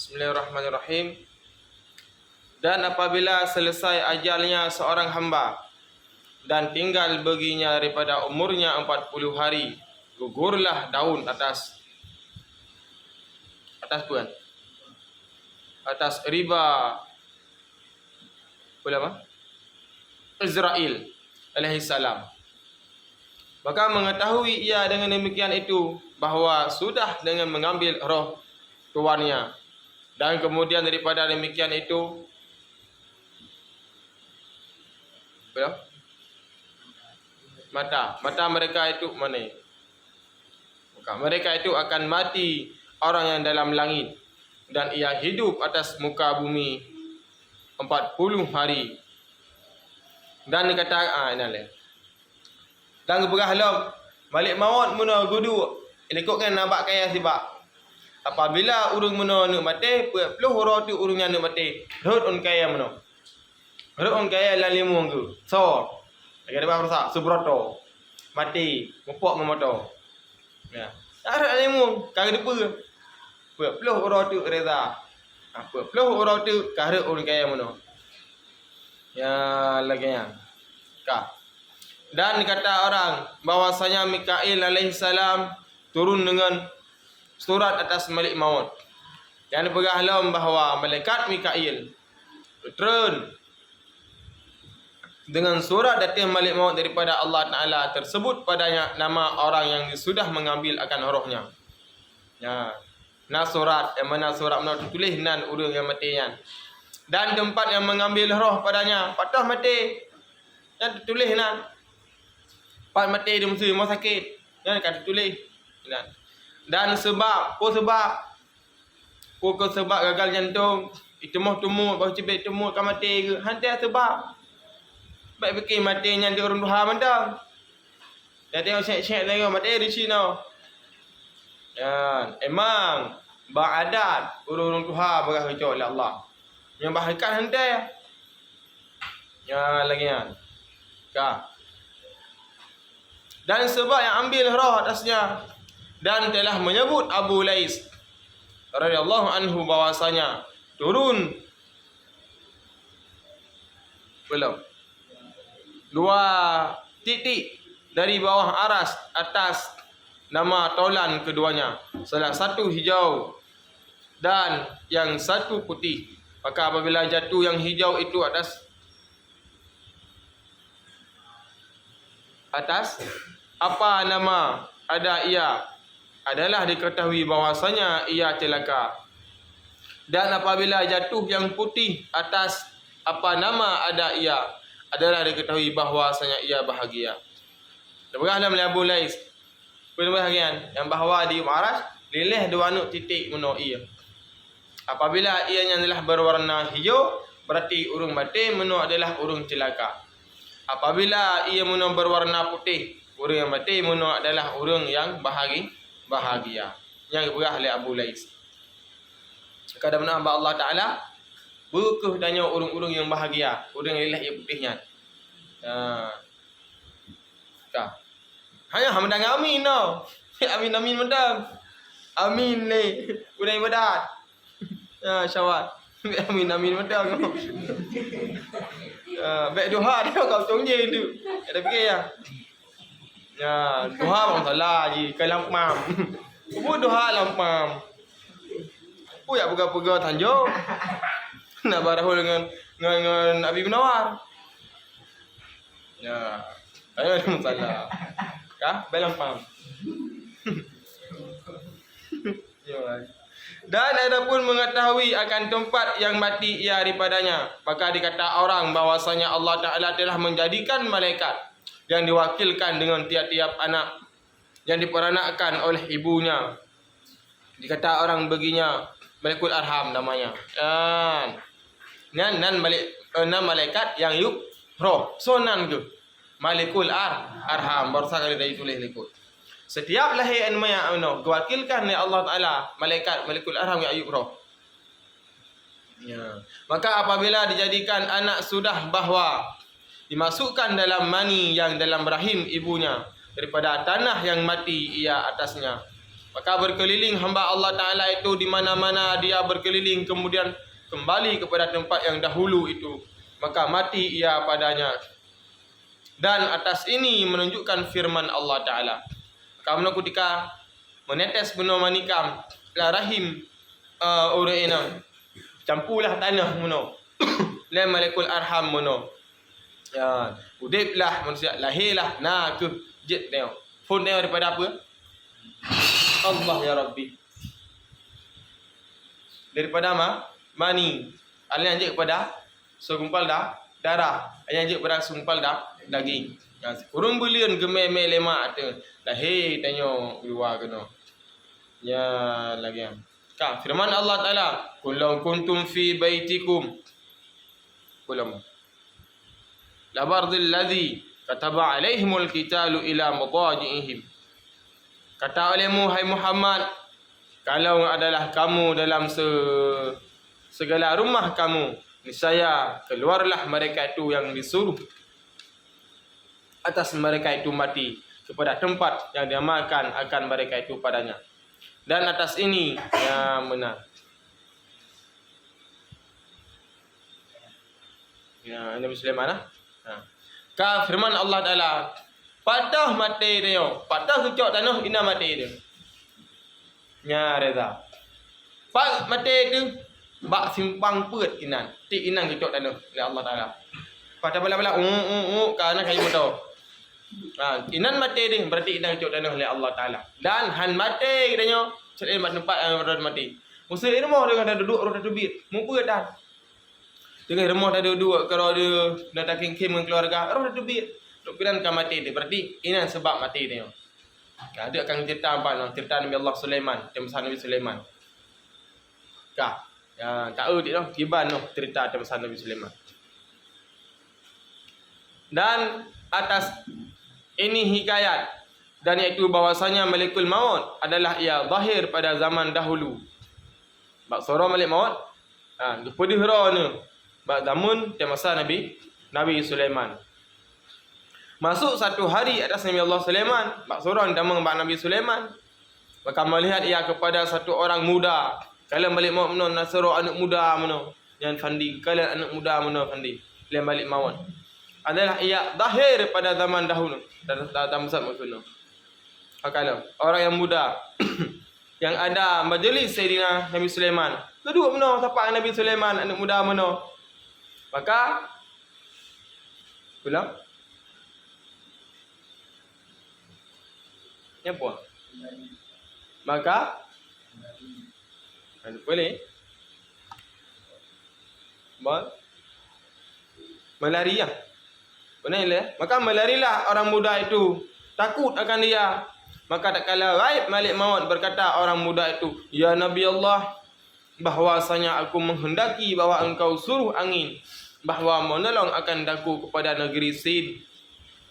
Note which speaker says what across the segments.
Speaker 1: Bismillahirrahmanirrahim. Dan apabila selesai ajalnya seorang hamba dan tinggal baginya daripada umurnya 40 hari, gugurlah daun atas puan, atas riba apa? Israel alaihi salam. Maka mengetahui ia dengan demikian itu bahawa sudah dengan mengambil roh tuannya. Dan kemudian daripada demikian itu mata mereka itu mana? Maka mereka itu akan mati orang yang dalam langit, dan ia hidup atas muka bumi 40 hari. Dan dia kata dan berahlam balik maut muna gudu ikutkan nampak kaya sebab apabila urung muna nak mati peluh orang tu urungnya nak mati rut on kaya muna rut on kaya lalimung tu so agak apa rasa subroto mati mupok memoto ya arah lalimung kagak depa peluh orang tu reza apa peluh orang tu kare on kaya muna ya laginya ka. Dan kata orang bahwasanya Mikail alaihi salam turun dengan surat atas Malik Maut. Yang berahlam bahawa malaikat Mikail turun dengan surat datang Malik Maut daripada Allah Ta'ala, tersebut padanya nama orang yang sudah mengambil akan rohnya. Ya. Nah surat yang mana surat mana tulis nan urang yang matinya. Dan tempat yang mengambil roh padanya patah mati. Yang ditulis nan pat mati dia mesti mau sakit. Yang kata tulis. Dan sebab sebab gagal jantung, tumut baru cibik tumut kan mati ke. Hantar sebab. Baik fikir matinya dia orang Tuhan mandang. Dia tengok syek-syek tengok mati di sini. Ya, emang ba'adat orang Tuhan berah kecok oleh Allah. Yang bahkan hantar. Ya lagi kan. Kah. Dan sebab yang ambil roh atasnya dan telah menyebut Abu Lais radhiyallahu anhu bahwasanya turun belum 2 titik dari bawah aras atas nama taulan keduanya, salah satu hijau dan yang satu putih. Maka apabila jatuh yang hijau itu atas apa nama ada ia adalah diketahui bahwasanya ia celaka. Dan apabila jatuh yang putih atas apa nama ada ia adalah diketahui bahwasanya ia bahagia. Berahlam Abu Lais bahagian yang bahawa di Ma'raj lilih 2 titik meno ia. Apabila ianya adalah berwarna hijau berarti urung mati meno adalah urung celaka. Apabila ia meno berwarna putih urang yang mati meno adalah urang yang bahagia. Yang berah oleh Abu Lais. Kadang mana hamba Allah Ta'ala berkah tanya urang-urang yang bahagia, urang yang lilah ia putihnya. Hanya hamdang amin no. Amin mendang. Amin le. Urang ibadat. Syawat. Amin mendang. Baik doa dia kau tunggu tu. Ada fikir ya. Ya, doa bang salah je kalam mam. Buat doa lampam. Ya pega-pega tanjung. Nak barahul dengan Abi Benawar. Ya. Ayo masalah. Kah? Belampam. Dan adapun mengetahui akan tempat yang mati ia daripadanya, maka dikata orang bahwasanya Allah Ta'ala telah menjadikan malaikat yang diwakilkan dengan tiap-tiap anak yang diperanakkan oleh ibunya. Dikata orang baginya Malikul Arham namanya. Nan malaikat yang yuk roh. Sonan ke Malikul Arham baru sekali dari tulis likut. Setiap lahir maya diwakilkan oleh Allah Taala malaikat Malikul Arham yang yuk roh. Ya. Maka apabila dijadikan anak sudah bahwa dimasukkan dalam mani yang dalam rahim ibunya daripada tanah yang mati ia atasnya, Maka berkeliling hamba Allah Ta'ala itu di mana-mana dia berkeliling, kemudian kembali kepada tempat yang dahulu itu, maka mati ia padanya. Dan atas ini menunjukkan firman Allah Ta'ala. Kamu ketika menetes benar manikam la rahim orang ini campulah tanah mono la malakul arham mono ya udiplah manusia lahirlah nah ke jet tengok phone tengok daripada apa Allah ya Rabbi daripada mani alih anjik kepada segumpal darah alih anjik kepada segumpal daging ya kurung bulian gememe lemak tu lahir tengok luar kena ya lagi kan firman Allah Taala kullu kuntum fi baitikum kulam la bardil ladzi kataba alaihimul qitalu ila madaji'ihim kata olehmu hai Muhammad kalau adalah kamu dalam segala rumah kamu niscaya keluarlah mereka itu yang disuruh atas mereka itu mati kepada tempat yang diamalkan akan mereka itu padanya. Dan atas ini yang benar. Ya, Nabi Sulaiman Ka firman Allah Taala, patah mati dia, patah kucuk tanah ina mati dia. Nya reza. Pak mati tu bak simpang peut inan. Ti inan kucuk tanah oleh Allah Taala. Patah bala-bala kana kayu betul. Inan mati dia berarti inan kucuk tanah oleh Allah Taala. Dan han mati katanya selain tempat yang orang mati. Musa rumah dia dah duduk orang dah dubit. Muka dah. Dengan rumah dah duduk kalau dia dah tak kem dengan keluarga, orang dah dubit. Duk piran kan mati dia. Berarti ini sebab mati dia. Dia akan cerita apa? Cerita Nabi Allah Sulaiman, tempat Nabi Sulaiman. Kah? Ya, tahu dia noh, kiban noh cerita tempat Nabi Sulaiman. Dan atas ini hikayat dan iaitu bahwasanya Malikul Maut adalah ia zahir pada zaman dahulu. Bak soro Malik Maut dipedih rona bak zaman masa Nabi Sulaiman. Masuk satu hari atas Nabi Allah Sulaiman, bak soro damang bak Nabi Sulaiman. Maka melihat ia kepada satu orang muda. Kalau Malik Maut menon nasoro anak muda menon yang fandi, kalau anak muda menon fandi. Lain Malik Maut adalah ia zahir pada zaman dahulu. Dalam masa kuno. Kalau orang yang muda yang ada majlis Sayyidina Nabi Sulaiman duduk mana tapak Nabi Sulaiman anak muda mana maka pulang apa maka boleh melari ya benar maka melarilah orang muda itu takut akan dia. Maka tak kala Ghaib Malik Maut berkata orang muda itu, ya Nabi Allah, bahwasanya aku menghendaki bahawa engkau suruh angin bahawa menolong akan daku kepada negeri Sin.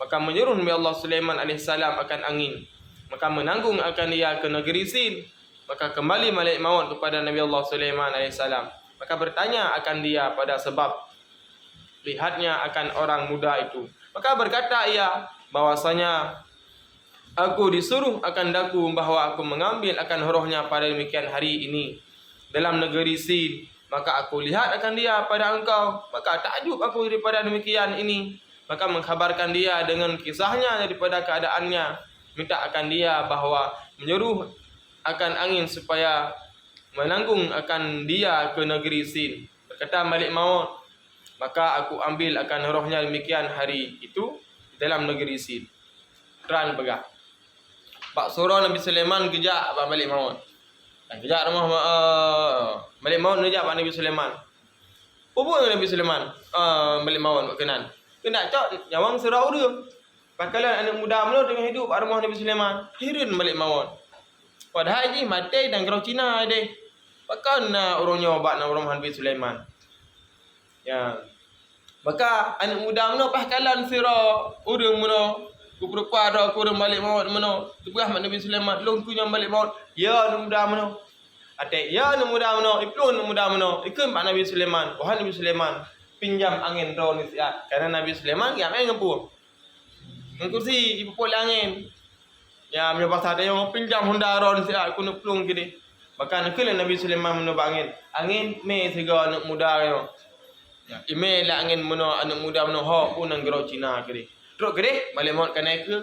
Speaker 1: Maka menyuruh Nabi Allah Sulaiman AS akan angin. Maka menanggung akan dia ke negeri Sin. Maka kembali Malik Maut kepada Nabi Allah Sulaiman AS. Maka bertanya akan dia pada sebab lihatnya akan orang muda itu. Maka berkata ia bahwasanya aku disuruh akan daku bahawa aku mengambil akan rohnya pada demikian hari ini dalam negeri Sin. Maka aku lihat akan dia pada engkau. Maka takjub aku daripada demikian ini. Maka mengkhabarkan dia dengan kisahnya daripada keadaannya. Minta akan dia bahawa menyuruh akan angin supaya menanggung akan dia ke negeri Sin. Berkata Malik Maut, maka aku ambil akan rohnya demikian hari itu dalam negeri Sin. Teran pegah. Pak suruh Nabi Sulaiman kejak Pak Malik Maut. Kejak rumah Malik Maut kejak Pak Nabi Sulaiman. Apa Nabi Sulaiman? Malik Maut berkenan. Kena cak nyawang surau dia. Pakalan anak muda mana dengan hidup kat rumah Nabi Sulaiman. Hirun Malik Maut. Padahal ni mati dan kerau Cina dia. Pakan orangnya obat nak rumah Nabi Sulaiman. Ya. Maka anak muda mana pakalan surau urang mana ku perempuan dah aku Malik Maut mana tugas Nabi Sulaiman long ku nyam Malik Maut ya anak muda mana atek ya anak muda mana iplun anak muda mana ikut Pak Nabi Sulaiman wahai Nabi Sulaiman pinjam angin roh ni siat karena Nabi Sulaiman ya main ngepu kursi ibu pol angin Ya punya pasal dia yang pinjam Honda ron siap aku nak pelung gini. Bahkan kala Nabi Sulaiman menubak angin. Angin me sega anak muda yo. Ya, email lah angin meno anak muda meno ho pun nang gero Cina kiri. Terus kiri balik maut kan naik ke.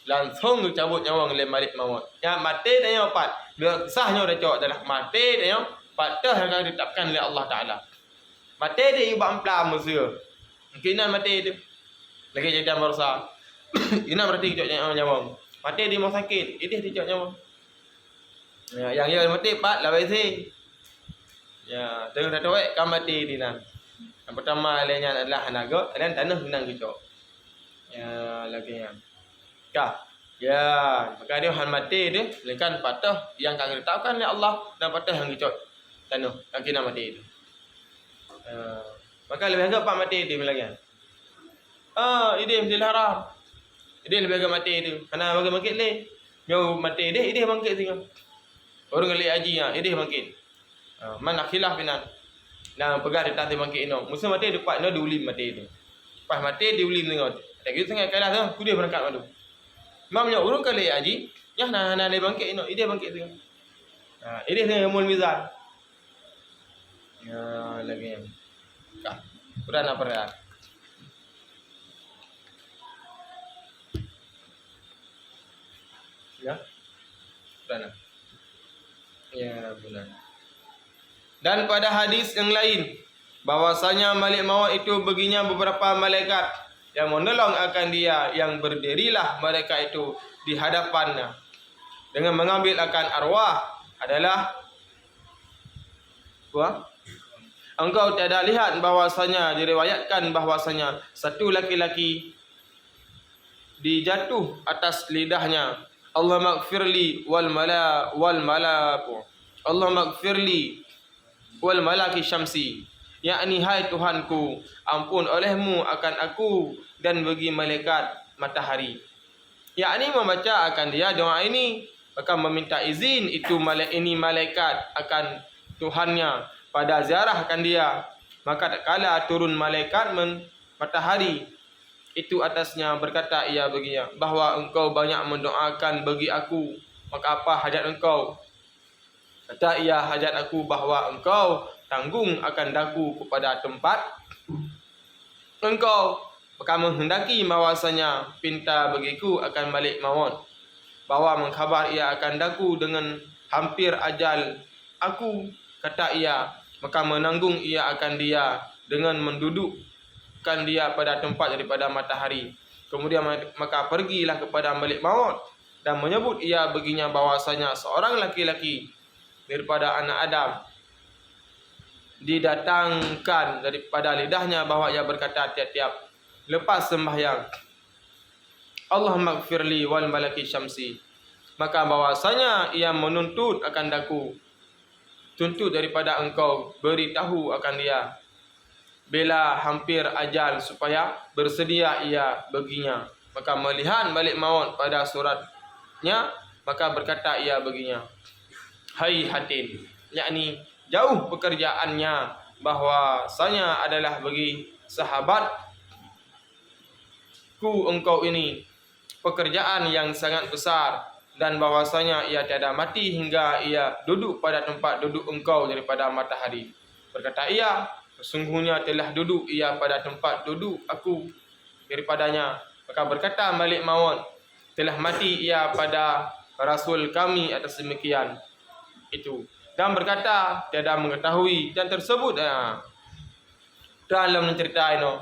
Speaker 1: Langsung cabut nyawang le balik maut. Ya mati dah yo pat. Dia sahnya dah cok dah mati dah yo. Patah yang ditetapkan oleh Allah Taala. Mati dia ibu amplam musuh. Mungkinan mati dia. Lagi jadi ambarsa. Ina berarti cok nyawang. Mati dia mau sakit. Ini dia cok nyawang. Ya, yang mati pat lah besi. Ya, dengan satu kan mati di nan. Yang pertama lainnya adalah hanaga dan tanah nang kicok. Ya, lagi yang. Kah. Ya, maka dia han mati dia, lekan patah yang kang ditetapkan oleh Allah dan patah yang kicok. Tanah, lagi nak mati itu. Maka lebih agak pak mati dia lagi. Ide mesti haram. Ide lebih agak mati itu. Karena bagi bangkit le. Yo mati ide bangkit tinggal. Orang kali haji ide bangkit. Mana khilaf binan. Nah pegang di tanah bangkit ino. Musa mati dekat ino diulim mati itu. Pas mati diulim tengok. Tak gitu sangat kalah tu. Ku dia berangkat madu. Mamnya urung kali haji, nyah nah le bangkit ino, ide bangkit tengok. Ide tengok mul mizan. Ya lagi yang. Kah. Udah nak perah. Ya. Udah nak. Ya benar. Dan pada hadis yang lain bahwasanya Malik Maut itu baginya beberapa malaikat yang menolong akan dia, yang berdirilah mereka itu di hadapannya dengan mengambil akan arwah adalah engkau tiada lihat bahwasanya diriwayatkan bahwasanya satu laki-laki dijatuh atas lidahnya Allah maghfirli wal malaku Allah maghfirli wal malaki syamsi, yakni hai Tuhanku, ampun olehmu akan aku dan bagi malaikat matahari. Yakni membaca akan dia doa ini, maka meminta izin itu malaikat akan Tuhannya pada ziarah akan dia. Maka tak kala turun malaikat matahari itu atasnya berkata ia baginya, bahawa engkau banyak mendoakan bagi aku, maka apa hajat engkau? Kata ia, hajat aku bahawa engkau tanggung akan daku kepada tempat engkau, maka menghendaki bahawasanya pinta bagiku akan Malik Maut, bahawa mengkhabar ia akan daku dengan hampir ajal aku. Kata ia, maka menanggung ia akan dia dengan mendudukkan dia pada tempat daripada matahari. Kemudian maka pergilah kepada Malik Maut dan menyebut ia baginya bahawasanya seorang laki-laki daripada anak Adam didatangkan daripada lidahnya, bahawa ia berkata tiap-tiap lepas sembahyang, Allahumma gfirli wal malaki syamsi, maka bahawasanya ia menuntut akan daku, tuntut daripada engkau, beritahu akan dia bila hampir ajal supaya bersedia ia baginya. Maka melihat Malik Maut pada suratnya, maka berkata ia baginya, hai hatin, yakni jauh pekerjaannya, bahwasanya adalah bagi sahabatku engkau ini pekerjaan yang sangat besar, dan bahwasanya ia tiada mati hingga ia duduk pada tempat duduk engkau daripada matahari. Berkata ia, sesungguhnya telah duduk ia pada tempat duduk aku daripadanya. Maka berkata Malik Maut, telah mati ia pada Rasul kami atas demikian itu, dan berkata tiada mengetahui dan tersebut dalam cerita ini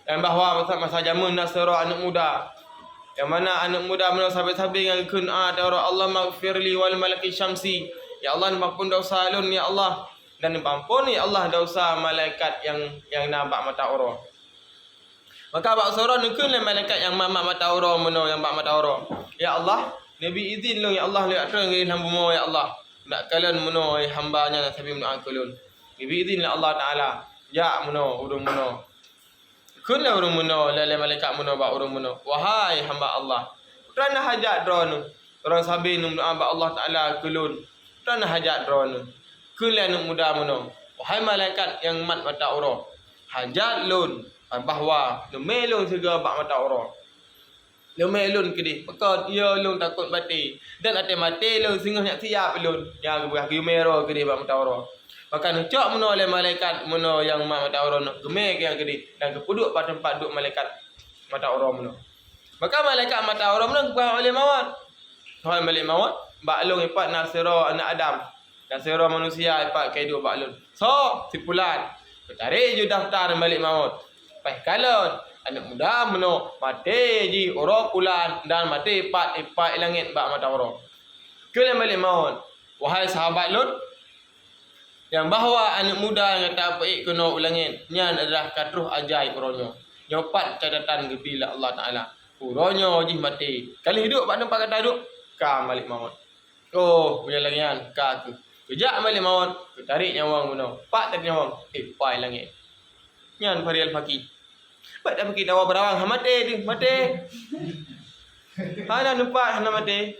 Speaker 1: yang bahawa masa zaman Nasara anak muda, yang mana anak muda menasabih-sabih dengan kun Allah maghfirli wal malaki syamsi, ya Allah ampun dosa alun ya Allah, dan ampun ya Allah dosa malaikat yang nampak mata orang. Maka bak surah nukun le malaikat yang mamak mata orang meno yang bak mata orang. Ya Allah, Nabi izin lu ya Allah lihat terang ngin hamba mo ya Allah. Nak kalian meno hambanya nak sabi meno angkulun. Nabi izin la Allah Taala. Ya meno urung meno. Kun la urung meno le malaikat meno bak urung meno. Wahai hamba Allah, kerana hajat drone. Orang sabi nu doa bak Allah Taala kulun. Kerana hajat drone. Kun la nu muda meno. Wahai malaikat yang mat mata orang. Hajat lun bahawa melong juga bak mata orang. Lemai lun ke dia. Maka ya lun takut mati. Dan ate mati lun singah nak siap lun. Yang berah gemero ke dia bak matawara. Maka cok meno oleh malaikat meno yang matawara nak gemeh ke yang ke dia dan kepuduk pada tempat duk malaikat matawara meno. Maka malaikat matawara meno kepada oleh mawat. Tuhan balik mawat, bak lun ipat nasira anak Adam. Nasira manusia ipat kaidu bak lun. So, sipulan. Tarik je daftar balik maut. Pai kalon anak muda meno mati ji oro pulan dan mati ipat langit bak mata oro. Kele balik maut. Wahai sahabat Lut yang bahawa anak muda yang tak baik kena ulangin nyan adalah katruh ajaib uronyo. Nyopat catatan gebila Allah Taala. Uronyo ji mati. Kali hidup bak nampak kata hidup ka balik maut. Oh, punya langian ka tu. Kejak balik maut, tarik nyawang meno. Pak tarik nyawang, pai langit. Nyan Farial Faqih. Pak dah pergi dawa berawang, mati dia, mati. Hana nampak hana mati.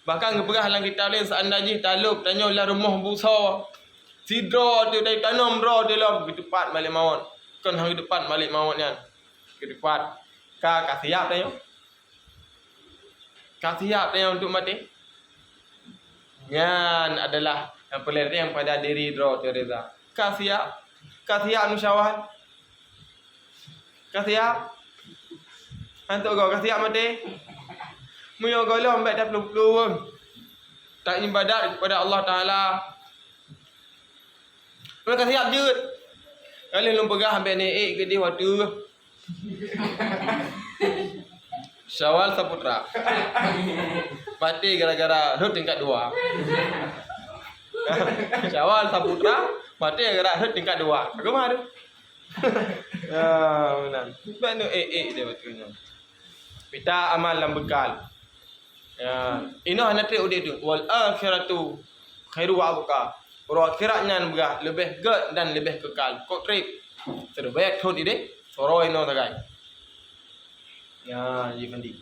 Speaker 1: Bahkan ngeperah dalam kitab lain seandainya taluk tanya lah rumah busa. Sidra tu dari tanam bro dia lah begitu pat balik maut. Kan hari depan balik maut nyan. Begitu pat. Ka siap tanya. Ka siap tanya untuk mati. Yan adalah yang pelarian pada diri Dro Teresa. Kasiap musyawarah. Kasiap. Hantuk kau kasiap mati. Muyo kau lah ambek dah peluk-peluk. Tak ibadat kepada Allah Taala. Mereka kasiap je. Kalau lu pegah ambek ni ke dia waktu. Syawal Saputra. Mati gara-gara hut tingkat 2. Syawal Saputra mati gara-gara hut tingkat 2. Aku mah tu. Benar. Banu dia betulnya. Kita amal dalam bekal. Ya, ino hana tri udah tu. Wal akhiratu khairu wa abqa. Akhiratnya lebih ged dan lebih kekal. Kok trip. Terbaik hut ide. Soro ino tagai. Ya, ji kandi.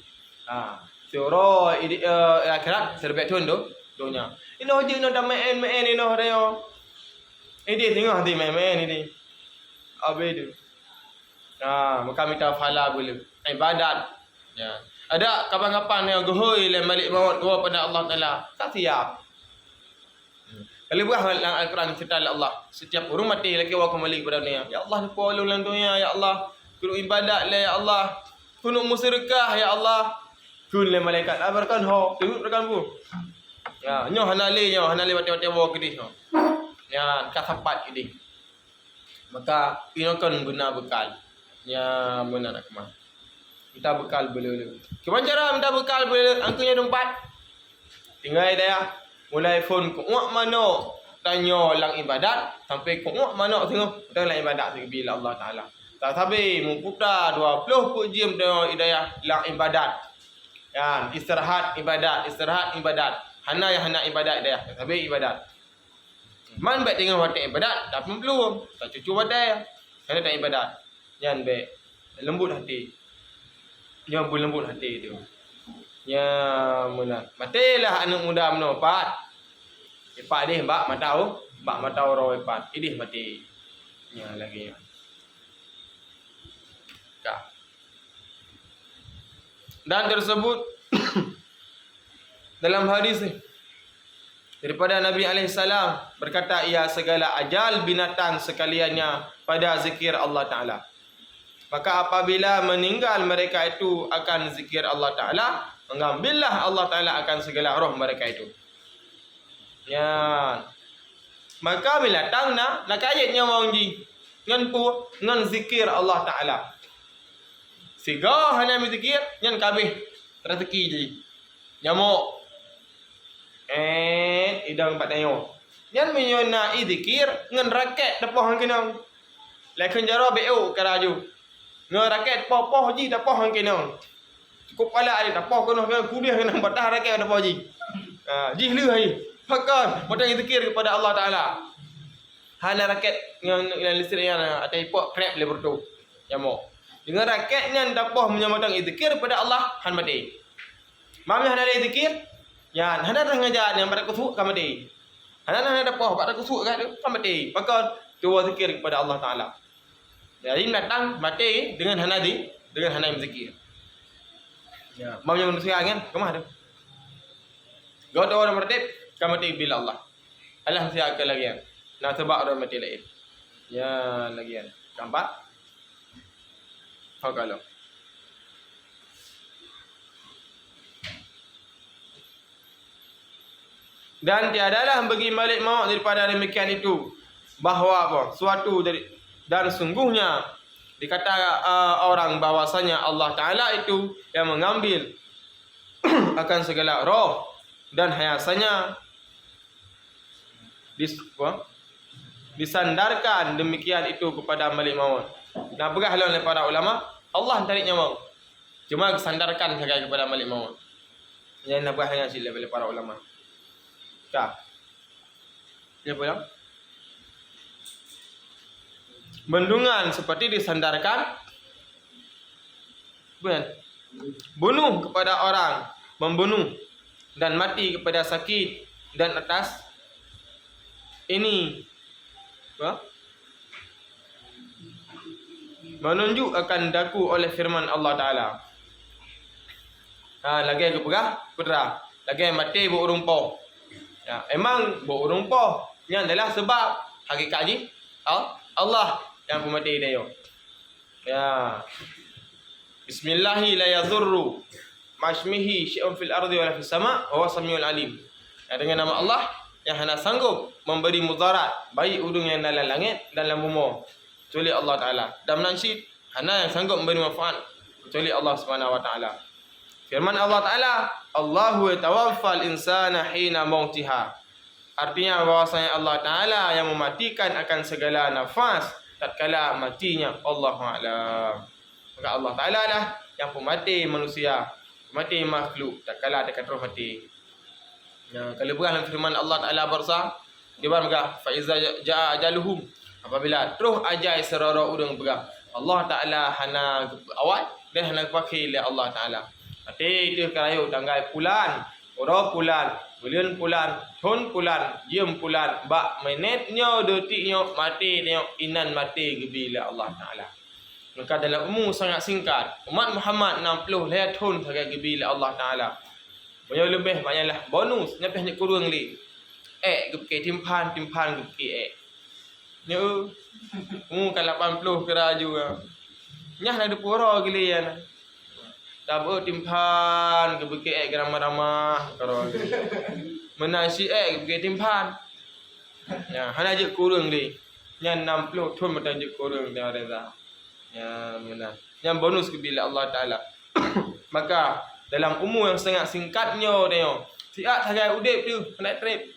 Speaker 1: Soro akhirat serbat thun do donya. Ino je no damain main ino reo. Ini tengok hati main ini. Abe tu. Maka minta pahala boleh. Ibadat. Ya. Ada kapan-kapan yang gohoi le balik maut dua pada Allah Taala. Tak siap. Kalau buah dalam Al-Quran cerita Allah, setiap orang mati lagi wa kembali kepada dunia. Ya Allah, lupa lu dalam dunia ya Allah. Kudu ibadat le ya Allah. Kudu musyrikah ya Allah. Kun le malaikat abarkan ho, tengok rekan bu. Ya, nyoh hanale mati-mati wa gede ho. Ya, kasapat gede. Maka inokan guna bekal. Ya, benar nak mah. Minta bekal boleh. Cuman cara minta bekal boleh angkunya tempat. Tinggal dia mulai phone ku mano tanya lang ibadat sampai ku mano tengok tengok lang ibadat bila Allah Taala. Tak sabi mengputar 20 jam dengan hidayah lang ibadat. Ya, istirahat ibadat. Hana ibadat dia. Tak sabi ibadat. Man baik tengok watak ibadat tapi belum. Tak cucu watak. Hana tak ibadat. Yan baik. Lembut hati. Yang berlembut hati tu. Ya benar. Matilah anak muda menopat. Ipat dia bak matau ro ipat. Idih mati. Ya lagi. Ka. Dan tersebut dalam hadis ni daripada Nabi alaihissalam berkata ia segala ajal binatang sekaliannya pada zikir Allah Taala. Maka apabila meninggal mereka itu akan zikir Allah Ta'ala, mengambillah Allah Ta'ala akan segala roh mereka itu. Ya. Maka bila datang nak kayatnya orang ji. Ngan zikir Allah Ta'ala. Siga hanya zikir, ngan kabeh rezeki je. Nyamuk. Idang pat tayo. Ngan menyona zikir ngan raket depoh hang kenang. Lakin jaro BO karaju. Ngah raket poh ji dapoh hang kenang. Cukup pala ada dapoh kena kudiah kena batah raket dapoh ji. Ji leu hai. Pakan modang zikir kepada Allah Taala. Hana raket yang listrik yang ada ipok krep le bertu. Nyamuk. Dengan raket nan dapoh menyamotang zikir kepada Allah han mati. Mami hana le zikir? Yan hana dah ngajar yang pada kusuk kan mati. Hana dapoh pada kusuk kan mati. Pakan dua zikir kepada Allah Taala. Jadi datang mati dengan hana zikir. Ya, mamnya manusia kan, kemana tu? Kau tahu orang mati, kamu mati bila Allah. Allah mesti akan lagi kan. Nak sebab orang mati lain. Ya, lagi kan. Nampak? Kalau. Dan tiadalah bagi Malik maut daripada demikian itu. Bahawa apa? Suatu dari dan sungguhnya dikata orang bahwasanya Allah Ta'ala itu yang mengambil akan segala roh dan hayasannya disandarkan demikian itu kepada Malik maut. Nah, berahlah oleh para ulama, Allah tariknya maut. Cuma disandarkan saja kepada Malik maut. Yang nak berahnya sila oleh para ulama. Kah? Dia pulang. Bendungan seperti disandarkan bunuh kepada orang, membunuh dan mati kepada sakit dan atas ini menunjuk akan daku oleh firman Allah Ta'ala. Lagi aku pegah putra, lagi mati burung poh. Ya, emang burung poh yang adalah sebab hakikatnya Allah yang pemati dia. Ya. Bismillahi la yadhurru ma'asmihi syai'un fil ardi wala fis sama' wa huwa samiul alim. Ya, dengan nama Allah yang hanya sanggup memberi mudarat baik udung yang dalam langit dan dalam bumi kecuali Allah Ta'ala. Dan menansyid hanya yang sanggup memberi manfaat kecuali Allah Subhanahu wa Ta'ala. Firman Allah Ta'ala, Allahu yatawaffal insana hina mautiha. Artinya bahwasanya Allah Ta'ala yang mematikan akan segala nafas tatkala matinya. Allahu a'lam. Maka Allah Ta'ala lah yang pemati manusia, pemati makhluk tatkala dekat roh mati. Nah, kalau berah dalam firman Allah Ta'ala bersa, dia berkata, fa iza jaa ajaluhum, apabila roh ajal serara udang berah. Allah Ta'ala hana awal dan hana pakai oleh Allah Ta'ala. Mati itu kerayu tanggal bulan, roh bulan, bulan bulan, tahun bulan, jam bulan, bak minitnya, detiknya, mati tengok inan mati bila Allah Ta'ala. Maka dalam umur sangat singkat, umat Muhammad 60 tahun sahaja bila Allah Ta'ala. Banyak lebih banyaklah bonus, nyapih ni kurang li. Ke timpan ke nya kan 80 kira juga. Nyah nak depura gilian. Dabo timpan ke ramah-ramah karo. Menasi ke timpan. Ya, hana je kurang li. Nya 60 tahun mata je kurang dia reza. Ya, benar. Yang bonus ke bila Allah Ta'ala. Maka dalam umur yang sangat singkatnya dia, siap sahaja udip tu, nak trip.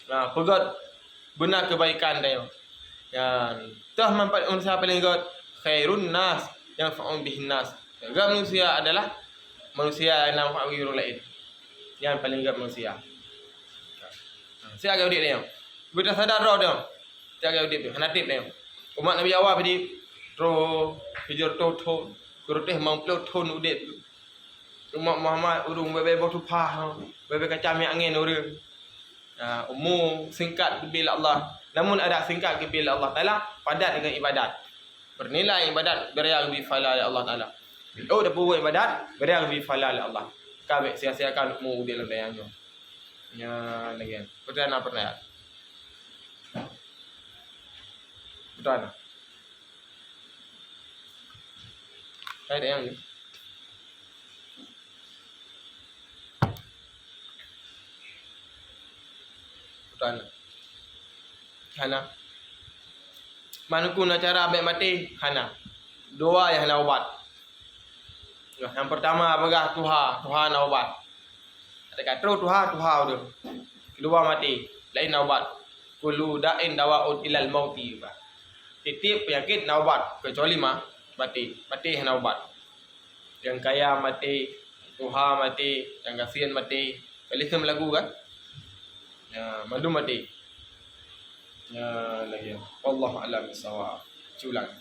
Speaker 1: Pegat benar kebaikan dia. Yang tah manfaat manusia paling god khairun nas yang fa'un bihin nas. Gak manusia adalah manusia yang manfaat bagi orang lain. Yang paling gak manusia. Siap sahaja udip dia. Bila sadar roh dia. Siap sahaja udip dia, hanatip dia. Umat Nabi awal pada roh hijau to kurutih mampu ton udip. Umat Muhammad urung bebe batu pah, bebe kacam angin urang. Umur singkat bila Allah. Namun ada singkat bila Allah Ta'ala padat dengan ibadat. Bernilai ibadat beriak lebih fala oleh Allah Ta'ala. Oh, dah buat ibadat beriak lebih fala oleh Allah. Kabeh sia-siakan umur dia layangnya. Ya, lagi. Betul nak pernah. Betul. Ada yang ni. Betul. Hana. Mana kuna cara abek mati? Hana. Dua yang nak ubat. Yang pertama apakah Tuhan nak ubat. Kata Tuhan udah. Kedua mati. Lain nak ubat. Kullu da'in dawa'un ilal mauti. Tiap penyakit nak ubat kecuali mati nak ubat. Yang kaya mati, Tuhan mati, yang kasihan mati. Kalih lagu kan? Ya, madu mati. Ya, lagi. Wallahu a'lam bissawab. Culang.